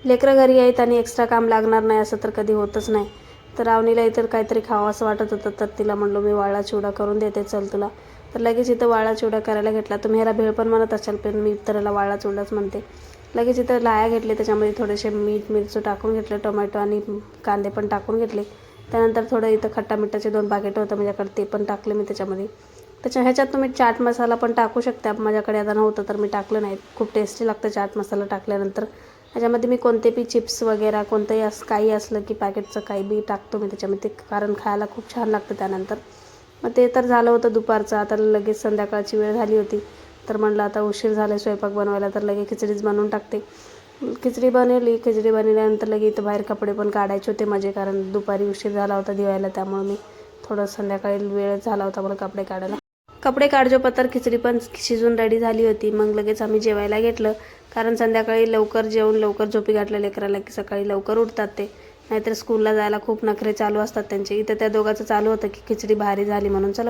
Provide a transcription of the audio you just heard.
लेकरं घरी आहेत आणि एक्स्ट्रा काम लागणार नाही असं तर कधी होतच नाही. तर अवनीला इतर काहीतरी खावं असं वाटत होतं, तर तिला म्हणलो मी वाळा चिवडा करून देते चल तुला. तर लगेच इथं वाळा चिवडा करायला घेतला. तुम्ही ह्याला भेळ पण म्हणत असाल, पण मी तर ह्याला वाळा चिवडाच म्हणते. लगेच इथं लाह्या घेतले, त्याच्यामध्ये थोडेसे मीठ मिरची टाकून घेतले, टोमॅटो आणि कांदे पण टाकून घेतले. त्यानंतर थोडं इथं खट्टा मिठाचे 2 पॅकेट होतं माझ्याकडे, ते पण टाकले मी त्याच्यामध्ये. ह्याच्यात तुम्ही चाट मसाला पण टाकू शकता. माझ्याकडे आता नव्हतं तर मी टाकलं नाही. खूप टेस्टी लागतं चाट मसाला टाकल्यानंतर. त्याच्यामध्ये मी कोणते बी चिप्स वगैरे कोणतंही काही असलं की पॅकेटचं काही बी टाकतो मी त्याच्यामध्ये, कारण खायला खूप छान लागतं त्यानंतर. मग ते तर झालं होतं दुपारचं. आता लगेच संध्याकाळची वेळ झाली होती, तर म्हणलं आता उशीर झाला स्वयंपाक बनवायला, तर लगेच खिचडीच बनवून टाकते. खिचडी बनवली. खिचडी बनवल्यानंतर लगेच इथं बाहेर कपडे पण काढायचे होते माझे, कारण दुपारी उशीर झाला होता दिवायला, त्यामुळे मी थोडं संध्याकाळी वेळ झाला होता मला कपडे काढायला. कपडे काढजो पतर खिचडी पण शिजून रेडी झाली होती. मग लगेच आम्ही जेवायला घेतलं, कारण संध्याकाळी लवकर जेवून लवकर झोपी घातल्या लेकराला की सकाळी लवकर उठतात ते, नाहीतर स्कूलला जायला खूप नखरे चालू असतात त्यांचे. इथं त्या दोघांचं चालू होतं की खिचडी भारी झाली म्हणून. चला